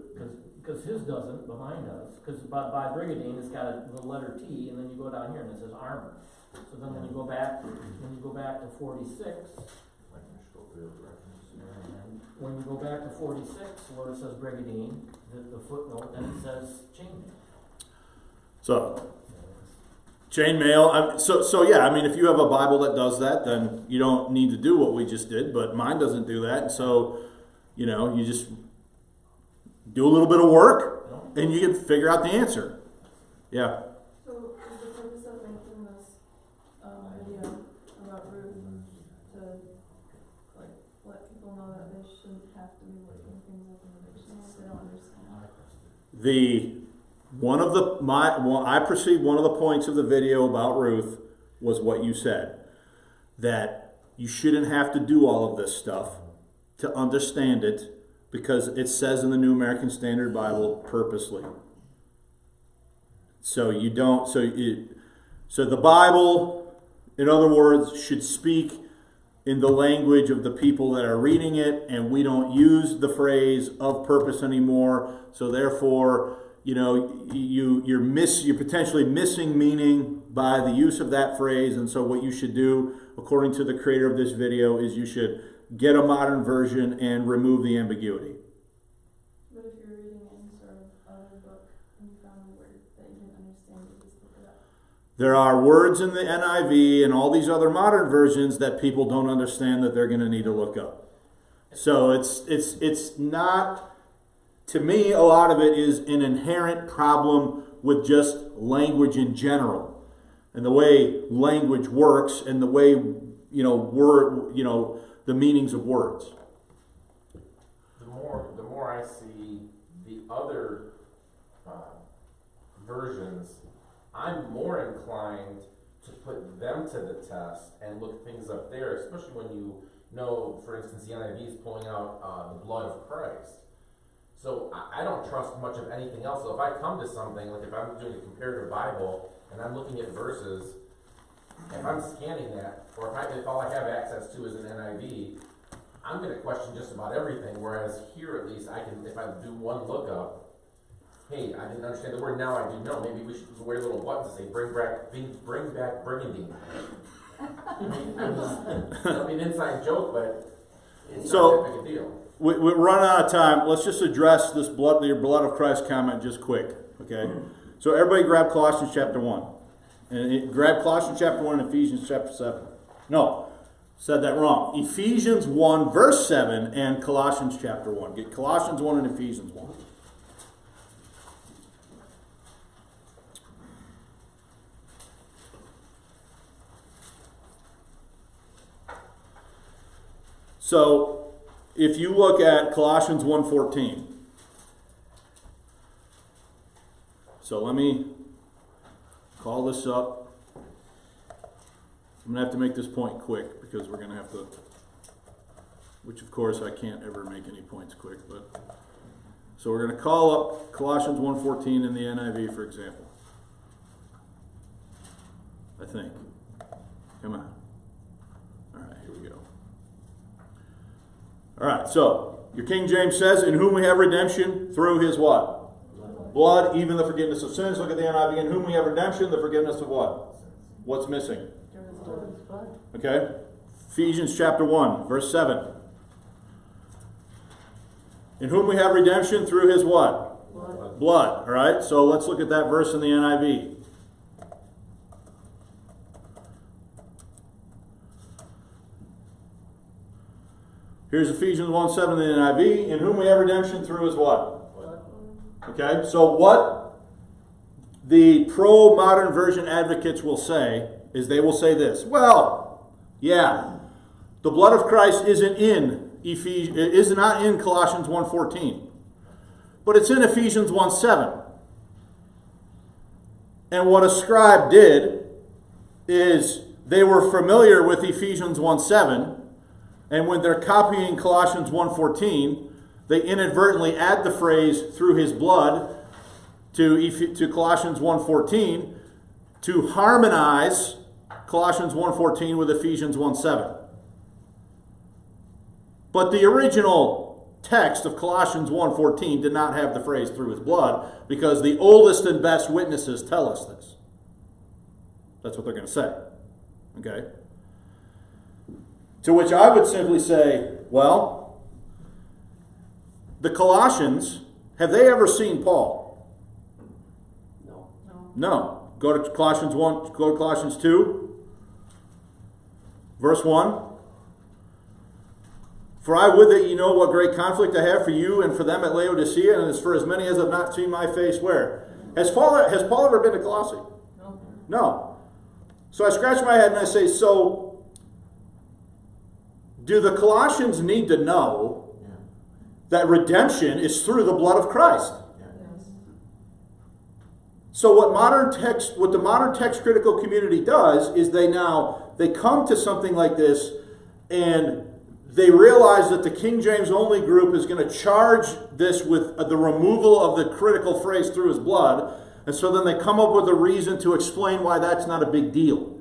Because his doesn't, but mine does. Because by Brigandine, it's got the letter T, and then you go down here and it says armor. So then when you go back to 46, and when you go back to 46, where it says Brigandine, the footnote, then it says chainmail. So, chainmail. So yeah, I mean, if you have a Bible that does that, then you don't need to do what we just did, but mine doesn't do that. And so, you know, you just do a little bit of work, and you can figure out the answer. Yeah. So is the about Ruth to, like, let people know that they shouldn't have to be looking things up in the dictionary if they don't understand. I perceive one of the points of the video about Ruth was what you said, that you shouldn't have to do all of this stuff to understand it, because it says in the New American Standard Bible purposely. So you don't. So the Bible, in other words, should speak in the language of the people that are reading it, and we don't use the phrase "of purpose" anymore. So therefore, you're potentially missing meaning by the use of that phrase. And so what you should do, according to the creator of this video, is you should get a modern version and remove the ambiguity. But if you're reading any sort of other book and you found a word that you didn't understand, you just look it up. There are words in the NIV and all these other modern versions that people don't understand that they're going to need to look up. So it's not, to me, a lot of it is an inherent problem with just language in general and the way language works and the way, the meanings of words. The more I see the other versions, I'm more inclined to put them to the test and look things up there, especially when you know, for instance, the NIV is pulling out the blood of Christ. So I don't trust much of anything else. So if I come to something, like if I'm doing a comparative Bible and I'm looking at verses, if I'm scanning that, or if all I have access to is an NIV, I'm going to question just about everything. Whereas here, at least, I can, if I do one lookup, hey, I didn't understand the word, now I do know. Maybe we should wear little buttons that say, bring back Brigandine. That'll be an inside joke, but it's not that big a deal. We're running out of time. Let's just address this your blood of Christ comment just quick, okay? So everybody grab Colossians chapter 1. And grab Colossians chapter 1 and Ephesians chapter 7. No, said that wrong. Ephesians 1 verse 7 and Colossians chapter 1. Get Colossians 1 and Ephesians 1. So, if you look at Colossians 1:14, so let me call this up. I'm going to have to make this point quick because we're going to have to, which of course I can't ever make any points quick, but so we're going to call up Colossians 1:14 in the NIV, for example. I think. Come on. All right, here we go. All right, so your King James says, in whom we have redemption through his what? Blood, even the forgiveness of sins. Look at the NIV. In whom we have redemption, the forgiveness of what? What's missing? Okay. Ephesians chapter 1, verse 7. In whom we have redemption through his what? Blood. All right, so let's look at that verse in the NIV. Here's Ephesians 1:7 in the NIV. In whom we have redemption through his what? Okay, so what the pro-modern version advocates will say is they will say this. Well, yeah, the blood of Christ isn't not in Colossians 1:14, but it's in Ephesians 1:7. And what a scribe did is they were familiar with Ephesians 1:7. And when they're copying Colossians 1:14, they inadvertently add the phrase through his blood to Colossians 1:14 to harmonize Colossians 1:14 with Ephesians 1:7. But the original text of Colossians 1:14 did not have the phrase through his blood because the oldest and best witnesses tell us this. That's what they're going to say. Okay? To which I would simply say, well, the Colossians, have they ever seen Paul? No. Go to Colossians 1, go to Colossians 2, verse 1. For I would that ye know what great conflict I have for you and for them at Laodicea, and as for as many as have not seen my face, where? Has Paul ever been to Colossae? No. So I scratch my head and I say, so do the Colossians need to know Yeah. that redemption is through the blood of Christ? Yeah. Yes. So what the modern text critical community does is they come to something like this and they realize that the King James only group is going to charge this with the removal of the critical phrase through his blood, and so then they come up with a reason to explain why that's not a big deal.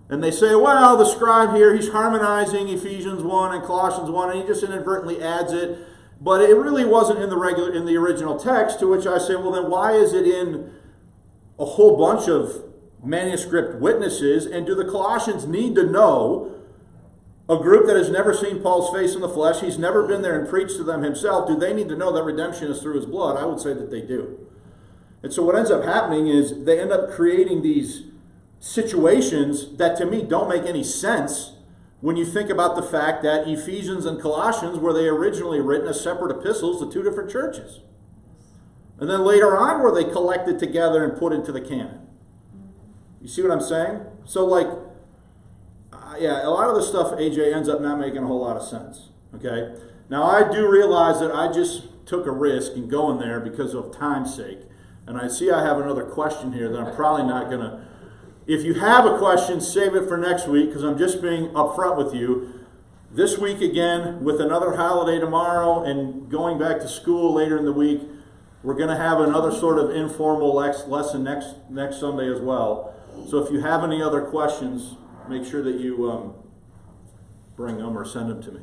And they say, well, the scribe here, he's harmonizing Ephesians 1 and Colossians 1, and he just inadvertently adds it, but it really wasn't in the original text, to which I say, well, then why is it in a whole bunch of manuscript witnesses, and do the Colossians need to know, a group that has never seen Paul's face in the flesh, he's never been there and preached to them himself, do they need to know that redemption is through his blood? I would say that they do. And so what ends up happening is they end up creating these situations that to me don't make any sense when you think about the fact that Ephesians and Colossians were they originally written as separate epistles to two different churches. And then later on were they collected together and put into the canon. You see what I'm saying? So yeah, a lot of the stuff, AJ, ends up not making a whole lot of sense. Okay? Now, I do realize that I just took a risk in going there because of time's sake. And I see I have another question here that I'm probably not going to... If you have a question, save it for next week, because I'm just being upfront with you. This week, again, with another holiday tomorrow and going back to school later in the week, we're going to have another sort of informal lesson next Sunday as well. So if you have any other questions, make sure that you bring them or send them to me.